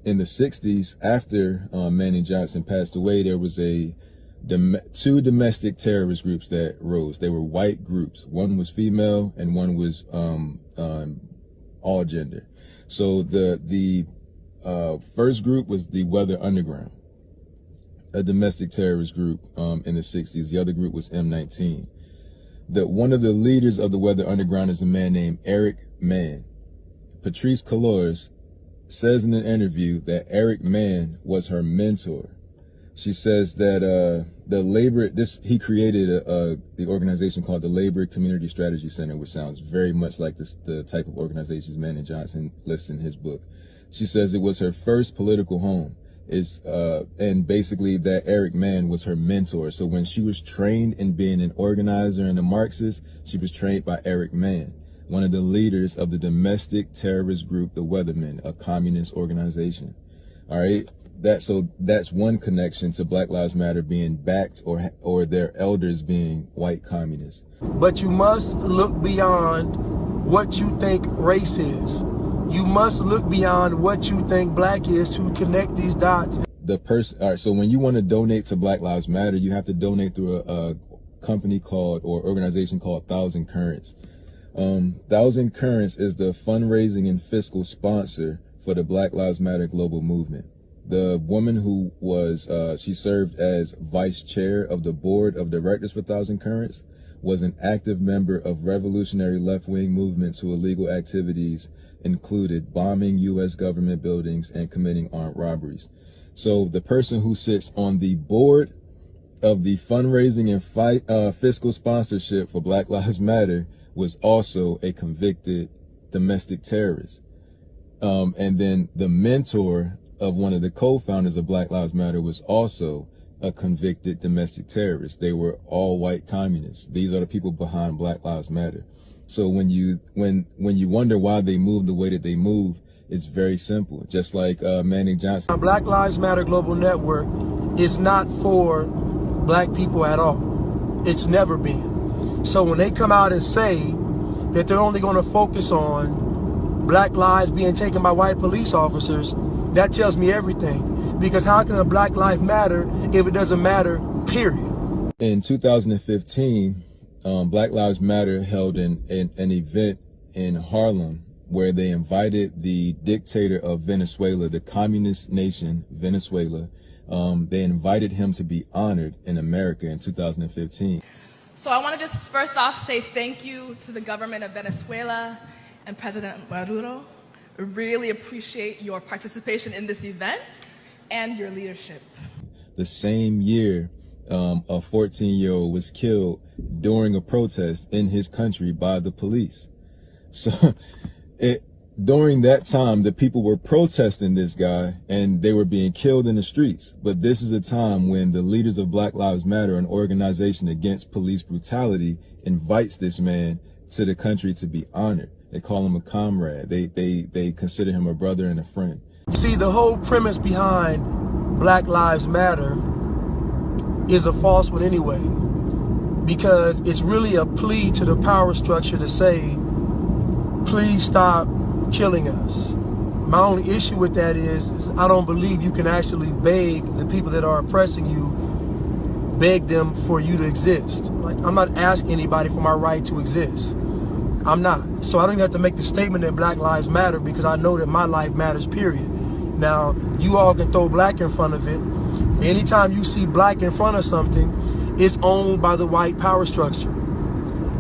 in the 60s, after Manning Johnson passed away, there was two domestic terrorist groups that rose. They were white groups. One was female and one was all gender. So the first group was the Weather Underground, a domestic terrorist group in the 60s. The other group was M19. One of the leaders of the Weather Underground is a man named Eric Mann. Patrisse Cullors says in an interview that Eric Mann was her mentor. She says that he created the organization called the Labor Community Strategy Center, which sounds very much like the type of organizations Manning Johnson lists in his book. She says it was her first political home. And basically that Eric Mann was her mentor. So when she was trained in being an organizer and a Marxist, she was trained by Eric Mann, one of the leaders of the domestic terrorist group, the Weathermen, a communist organization. All right. That's one connection to Black Lives Matter being backed or their elders being white communists. But you must look beyond what you think race is. You must look beyond what you think black is to connect these dots. All right, so when you want to donate to Black Lives Matter, you have to donate through a company called, or organization called Thousand Currents. Thousand Currents is the fundraising and fiscal sponsor for the Black Lives Matter global movement. The woman who she served as vice chair of the board of directors for Thousand Currents, was an active member of revolutionary left-wing movements whose illegal activities included bombing U.S. government buildings and committing armed robberies. So the person who sits on the board of the fundraising and fiscal sponsorship for Black Lives Matter was also a convicted domestic terrorist. And then the mentor of one of the co-founders of Black Lives Matter was also a convicted domestic terrorist. They were all white communists. These are the people behind Black Lives Matter. So when you wonder why they move the way that they move, it's very simple. Just like Manning Johnson. Black Lives Matter Global Network is not for black people at all. It's never been. So when they come out and say that they're only going to focus on black lives being taken by white police officers, that tells me everything. Because how can a black life matter if it doesn't matter, period? In 2015, Black Lives Matter held an event in Harlem where they invited the dictator of Venezuela, the communist nation Venezuela. They invited him to be honored in America in 2015. So I want to just first off say thank you to the government of Venezuela and President Maduro. I really appreciate your participation in this event and your leadership. The same year, a 14-year-old was killed during a protest in his country by the police. So during that time, the people were protesting this guy and they were being killed in the streets. But this is a time when the leaders of Black Lives Matter, an organization against police brutality, invites this man to the country to be honored. They call him a comrade. They consider him a brother and a friend. You see, the whole premise behind Black Lives Matter is a false one anyway, because it's really a plea to the power structure to say, please stop killing us. My only issue with that is I don't believe you can actually beg the people that are oppressing you, beg them for you to exist. Like, I'm not asking anybody for my right to exist. I'm not. So I don't even have to make the statement that Black Lives Matter, because I know that my life matters, period. Now, you all can throw black in front of it. Anytime you see black in front of something, it's owned by the white power structure.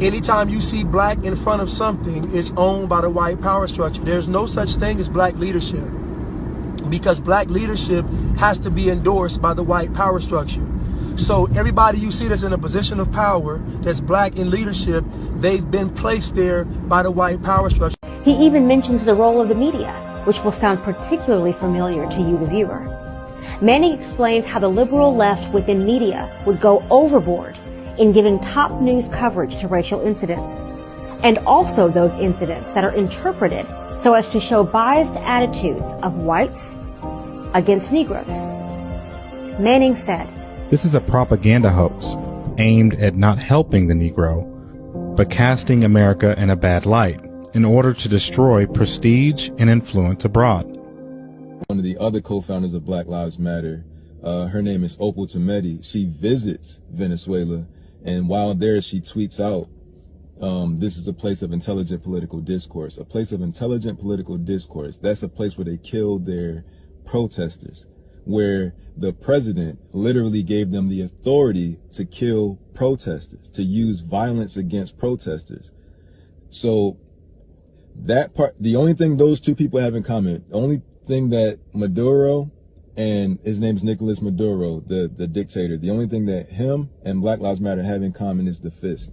Anytime you see black in front of something, it's owned by the white power structure. There's no such thing as black leadership, because black leadership has to be endorsed by the white power structure. So everybody you see that's in a position of power, that's black in leadership, they've been placed there by the white power structure. He even mentions the role of the media, which will sound particularly familiar to you, the viewer. Manning explains how the liberal left within media would go overboard in giving top news coverage to racial incidents, and also those incidents that are interpreted so as to show biased attitudes of whites against Negroes. Manning said, "This is a propaganda hoax aimed at not helping the Negro, but casting America in a bad light in order to destroy prestige and influence abroad." one of the other co-founders of Black Lives Matter. Her name is Opal Tometi. She visits Venezuela, and while there, she tweets out, this is a place of intelligent political discourse. A place of intelligent political discourse. That's a place where they killed their protesters, where the president literally gave them the authority to kill protesters, to use violence against protesters. So that part, the only thing those two people have in common, the only thing that Maduro, and his name's Nicolas Maduro, the dictator, the only thing that him and Black Lives Matter have in common is the fist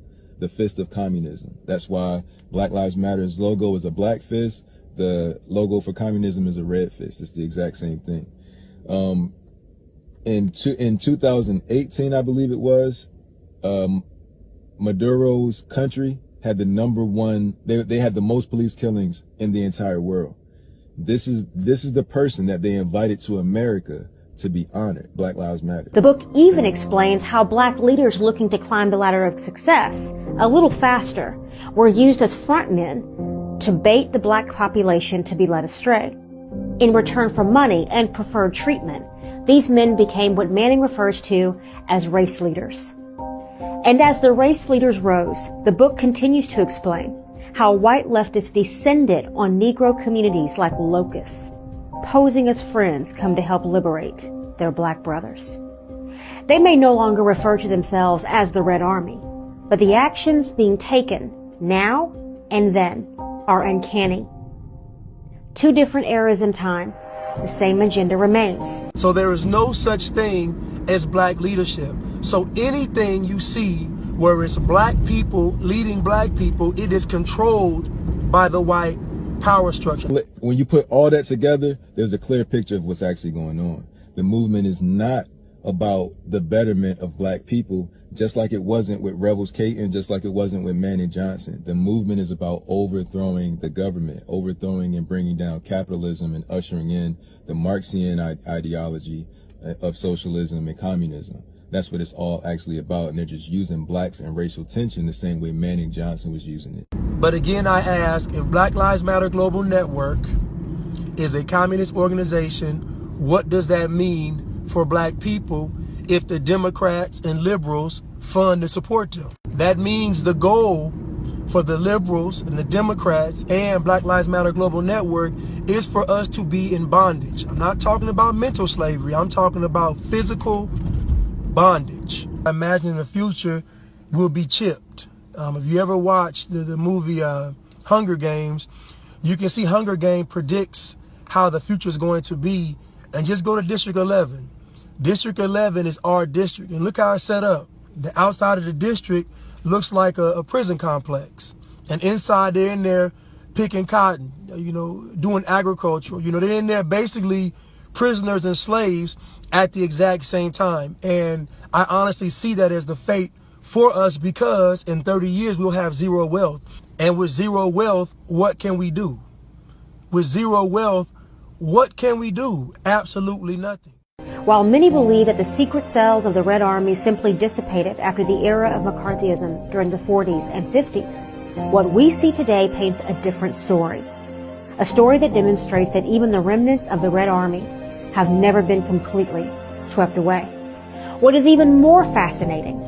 of communism. That's why Black Lives Matter's logo is a black fist. The logo for communism is a red fist. It's the exact same thing. In 2018, I believe it was, Maduro's country had the #1, they had the most police killings in the entire world. This is the person that they invited to America to be honored. Black Lives Matter. The book even explains how black leaders looking to climb the ladder of success a little faster were used as frontmen to bait the black population to be led astray. In return for money and preferred treatment, these men became what Manning refers to as race leaders. And as the race leaders rose, the book continues to explain how white leftists descended on Negro communities like locusts, posing as friends come to help liberate their black brothers. They may no longer refer to themselves as the Red Army, but the actions being taken now and then are uncanny. Two different eras in time, the same agenda remains. So there is no such thing as black leadership. So anything you see where it's black people leading black people, it is controlled by the white power structure. When you put all that together, there's a clear picture of what's actually going on. The movement is not about the betterment of black people, just like it wasn't with Rebels Caton, just like it wasn't with Manning Johnson. The movement is about overthrowing the government, overthrowing and bringing down capitalism and ushering in the Marxian ideology of socialism and communism. That's what it's all actually about, and they're just using blacks and racial tension the same way Manning Johnson was using it. But again, I ask, if Black Lives Matter Global Network is a communist organization, what does that mean for black people if the Democrats and liberals fund and support them? That means the goal for the liberals and the Democrats and Black Lives Matter Global Network is for us to be in bondage. I'm not talking about mental slavery. I'm talking about physical bondage. I imagine in the future we'll be chipped. If you ever watch the movie Hunger Games, you can see Hunger Games predicts how the future is going to be. And just go to District 11. District 11 is our district. And look how it's set up. The outside of the district looks like a prison complex. And inside, they're in there picking cotton, doing agriculture. They're in there basically prisoners and slaves at the exact same time. And I honestly see that as the fate for us, because in 30 years, we'll have zero wealth. And with zero wealth, what can we do? With zero wealth, what can we do? Absolutely nothing. While many believe that the secret cells of the Red Army simply dissipated after the era of McCarthyism during the 40s and 50s, what we see today paints a different story. A story that demonstrates that even the remnants of the Red Army have never been completely swept away. What is even more fascinating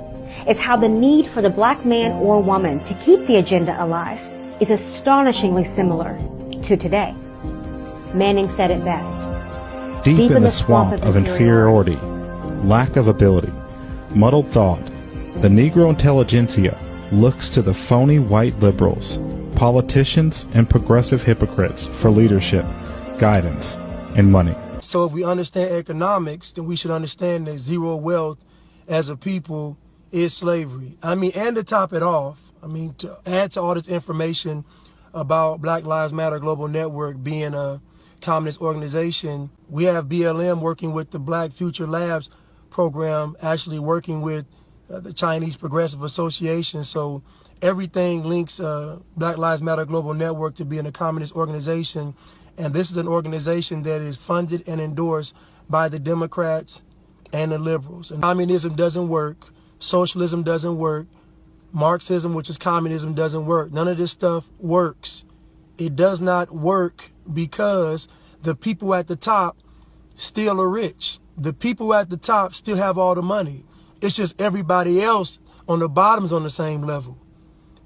is how the need for the black man or woman to keep the agenda alive is astonishingly similar to today. Manning said it best. Deep in the swamp of inferiority, lack of ability, muddled thought, the Negro intelligentsia looks to the phony white liberals, politicians, and progressive hypocrites for leadership, guidance, and money. So if we understand economics, then we should understand that zero wealth as a people is slavery. And to top it off, to add to all this information about Black Lives Matter Global Network being a communist organization, we have BLM working with the Black Future Labs program, actually working with the Chinese Progressive Association. So everything links Black Lives Matter Global Network to being a communist organization. And this is an organization that is funded and endorsed by the Democrats and the liberals. And communism doesn't work. Socialism doesn't work. Marxism, which is communism, doesn't work. None of this stuff works. It does not work because the people at the top still are rich. The people at the top still have all the money. It's just everybody else on the bottom's on the same level.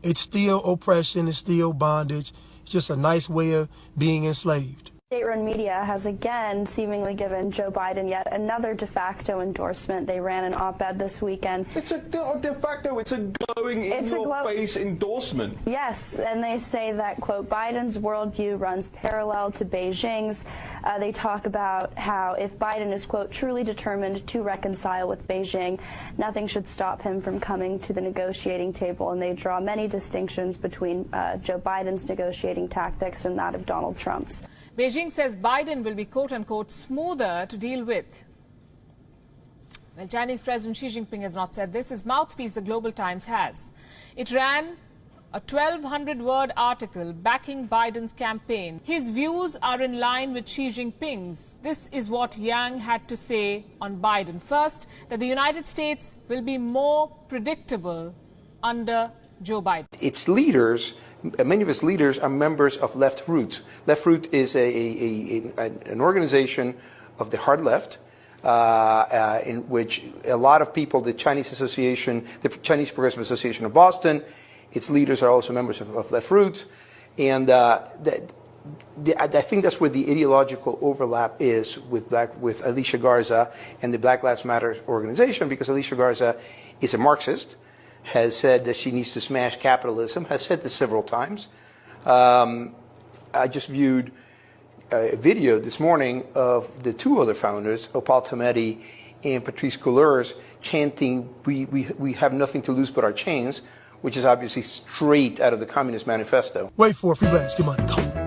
It's still oppression, it's still bondage. It's just a nice way of being enslaved. State-run media has again seemingly given Joe Biden yet another de facto endorsement. They ran an op-ed this weekend. It's a de facto, it's a glowing in-your-face endorsement. Yes, and they say that, quote, Biden's worldview runs parallel to Beijing's. They talk about how if Biden is, quote, truly determined to reconcile with Beijing, nothing should stop him from coming to the negotiating table. And they draw many distinctions between Joe Biden's negotiating tactics and that of Donald Trump's. Beijing says Biden will be, quote-unquote, smoother to deal with. Well, Chinese President Xi Jinping has not said this. His mouthpiece, the Global Times, has. It ran a 1,200-word article backing Biden's campaign. His views are in line with Xi Jinping's. This is what Yang had to say on Biden. First, that the United States will be more predictable under Joe Biden. Its leaders, many of its leaders are members of Left Root. Left Root is an organization of the hard left, in which a lot of people, the Chinese Progressive Association of Boston, its leaders are also members of Left Root. And I think that's where the ideological overlap is with Alicia Garza and the Black Lives Matter organization, because Alicia Garza is a Marxist, has said that she needs to smash capitalism, has said this several times. I just viewed a video this morning of the two other founders, Opal Tometi and Patrisse Cullors, chanting, we have nothing to lose but our chains, which is obviously straight out of the Communist Manifesto. Wait for it, free blacks, get money, come.